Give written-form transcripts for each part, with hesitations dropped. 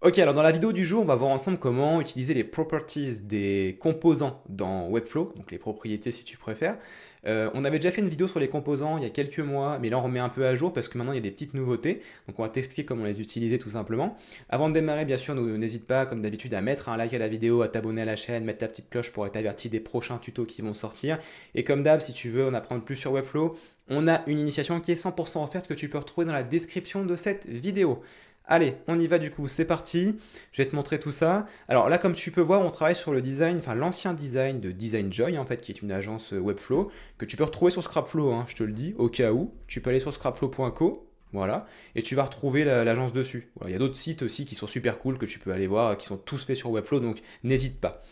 Ok, alors dans la vidéo du jour, on va voir ensemble comment utiliser les properties des composants dans Webflow, donc les propriétés si tu préfères. On avait déjà fait une vidéo sur les composants il y a quelques mois, mais là on remet un peu à jour parce que maintenant il y a des petites nouveautés. Donc on va t'expliquer comment les utiliser tout simplement. Avant de démarrer, bien sûr, n'hésite pas, comme d'habitude, à mettre un like à la vidéo, à t'abonner à la chaîne, mettre ta petite cloche pour être averti des prochains tutos qui vont sortir. Et comme d'hab, si tu veux en apprendre plus sur Webflow, on a une initiation qui est 100% offerte que tu peux retrouver dans la description de cette vidéo. Allez, on y va du coup, c'est parti. Je vais te montrer tout ça. Alors là, comme tu peux voir, on travaille sur le design, enfin l'ancien design de Design Joy, en fait, qui est une agence Webflow, que tu peux retrouver sur Scrapflow, hein, je te le dis, au cas où. Tu peux aller sur scrapflow.co, voilà, et tu vas retrouver l'agence dessus. Voilà, il y a d'autres sites aussi qui sont super cool, que tu peux aller voir, qui sont tous faits sur Webflow, donc n'hésite pas.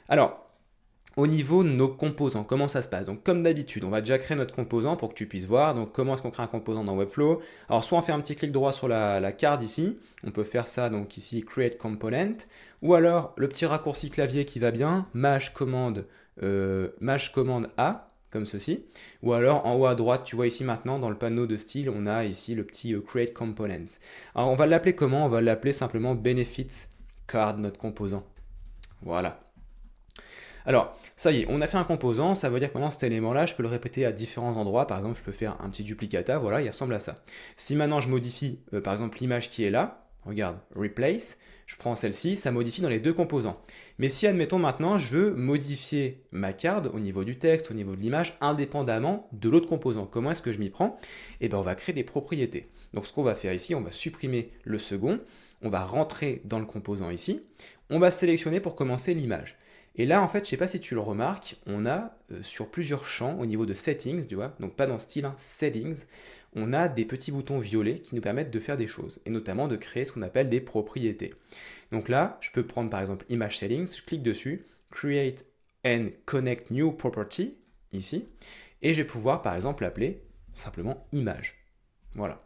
Alors, au niveau de nos composants, comment ça se passe? Donc comme d'habitude, on va déjà créer notre composant pour que tu puisses voir. Donc comment est-ce qu'on crée un composant dans Webflow? Alors soit on fait un petit clic droit sur la carte ici, on peut faire ça donc ici Create Component, ou alors le petit raccourci clavier qui va bien, Maj commande A, comme ceci, ou alors en haut à droite, tu vois ici maintenant dans le panneau de style, on a ici le petit Create Components. Alors on va l'appeler comment? On va l'appeler simplement Benefits Card, notre composant. Voilà. Alors, ça y est, on a fait un composant, ça veut dire que maintenant cet élément-là, je peux le répéter à différents endroits. Par exemple, je peux faire un petit duplicata, voilà, il ressemble à ça. Si maintenant je modifie, par exemple, l'image qui est là, regarde, replace, je prends celle-ci, ça modifie dans les deux composants. Mais si, admettons maintenant, je veux modifier ma carte au niveau du texte, au niveau de l'image, indépendamment de l'autre composant, comment est-ce que je m'y prends? Eh bien, on va créer des propriétés. Donc, ce qu'on va faire ici, on va supprimer le second, on va rentrer dans le composant ici, on va sélectionner pour commencer l'image. Et là, en fait, je ne sais pas si tu le remarques, on a sur plusieurs champs au niveau de settings, tu vois, donc pas dans style, hein, settings, on a des petits boutons violets qui nous permettent de faire des choses, et notamment de créer ce qu'on appelle des propriétés. Donc là, je peux prendre par exemple Image Settings, je clique dessus, Create and Connect New Property, ici, et je vais pouvoir par exemple l'appeler simplement Image. Voilà.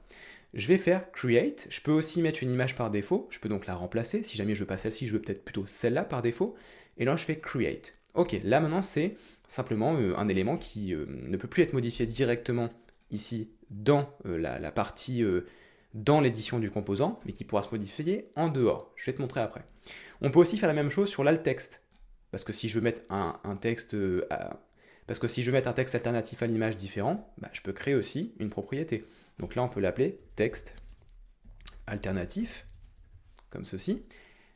Je vais faire Create, je peux aussi mettre une image par défaut, je peux donc la remplacer, si jamais je veux pas celle-ci, je veux peut-être plutôt celle-là par défaut, et là je fais Create. Ok, là maintenant c'est simplement un élément qui ne peut plus être modifié directement ici dans la partie, dans l'édition du composant, mais qui pourra se modifier en dehors. Je vais te montrer après. On peut aussi faire la même chose sur l'alt texte, parce que si je veux mettre un texte parce que si je veux mettre un texte alternatif à l'image différent, bah, je peux créer aussi une propriété. Donc là, on peut l'appeler texte alternatif, comme ceci.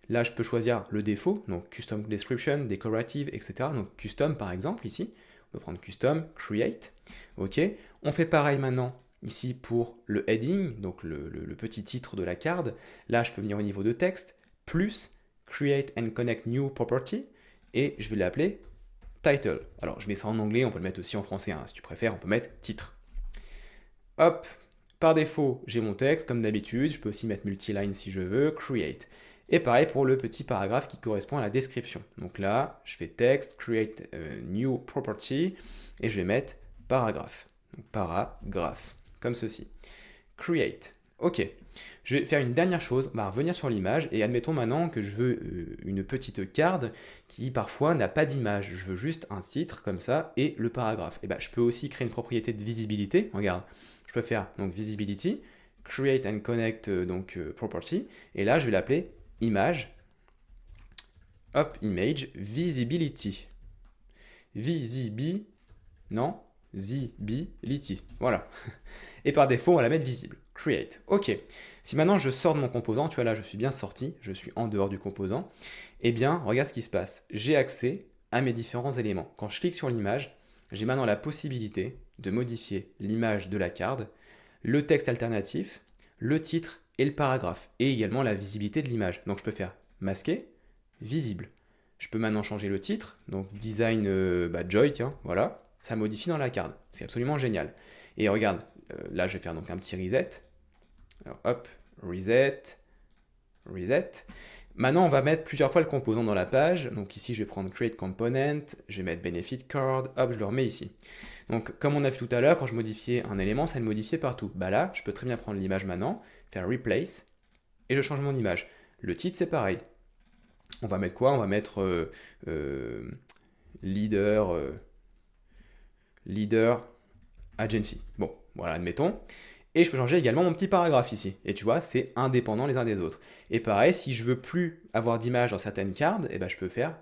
Là, je peux choisir le défaut, donc custom description, decorative, etc. Donc custom, par exemple, ici. On peut prendre custom, create. OK. On fait pareil maintenant ici pour le heading, donc le petit titre de la carte. Là, je peux venir au niveau de texte, plus create and connect new property, et je vais l'appeler title. Alors, je mets ça en anglais, on peut le mettre aussi en français, hein. Si tu préfères, on peut mettre titre. Hop, par défaut, j'ai mon texte, comme d'habitude. Je peux aussi mettre multiline si je veux, create. Et pareil pour le petit paragraphe qui correspond à la description. Donc là, je fais texte, create new property, et je vais mettre paragraphe. Donc paragraphe, comme ceci. Create. Ok. Je vais faire une dernière chose, on va revenir sur l'image, et admettons maintenant que je veux une petite carte qui parfois n'a pas d'image. Je veux juste un titre comme ça et le paragraphe. Et ben, je peux aussi créer une propriété de visibilité. Regarde, je peux faire donc visibility, create and connect property, et là je vais l'appeler image, hop, image, visibility. Visibi, non, visibility. Voilà. Et par défaut, on va la mettre visible. Create. OK. Si maintenant je sors de mon composant, tu vois là, je suis bien sorti, je suis en dehors du composant, eh bien, regarde ce qui se passe. J'ai accès à mes différents éléments. Quand je clique sur l'image, j'ai maintenant la possibilité de modifier l'image de la carte, le texte alternatif, le titre et le paragraphe, et également la visibilité de l'image. Donc je peux faire masquer, visible. Je peux maintenant changer le titre, donc design Joy, tiens, voilà, ça modifie dans la carte. C'est absolument génial. Et regarde, là je vais faire donc un petit reset. Alors, hop, reset, reset. Maintenant, on va mettre plusieurs fois le composant dans la page. Donc ici, je vais prendre Create Component, je vais mettre Benefit Card, hop, je le remets ici. Donc, comme on a vu tout à l'heure, quand je modifiais un élément, ça le modifiait partout. Bah là, je peux très bien prendre l'image maintenant, faire Replace, et je change mon image. Le titre, c'est pareil. On va mettre quoi? On va mettre leader, leader agency. Bon, voilà, admettons. Et je peux changer également mon petit paragraphe ici. Et tu vois, c'est indépendant les uns des autres. Et pareil, si je veux plus avoir d'image dans certaines cartes, eh ben, je peux faire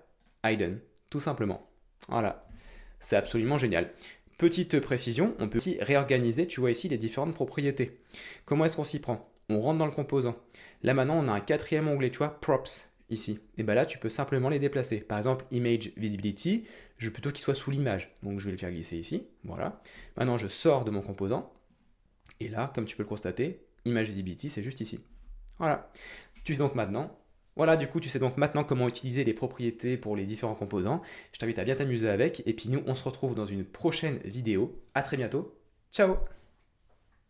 hidden, tout simplement. Voilà, c'est absolument génial. Petite précision, on peut aussi réorganiser, tu vois ici, les différentes propriétés. Comment est-ce qu'on s'y prend? On rentre dans le composant. Là maintenant, on a un quatrième onglet, tu vois, props, ici. Et bien là, tu peux simplement les déplacer. Par exemple, image visibility, je veux plutôt qu'il soit sous l'image. Donc je vais le faire glisser ici, voilà. Maintenant, je sors de mon composant. Et là, comme tu peux le constater, image visibility, c'est juste ici. Voilà. Tu sais donc maintenant, voilà, du coup, tu sais donc maintenant comment utiliser les propriétés pour les différents composants. Je t'invite à bien t'amuser avec. Et puis nous, on se retrouve dans une prochaine vidéo. À très bientôt. Ciao!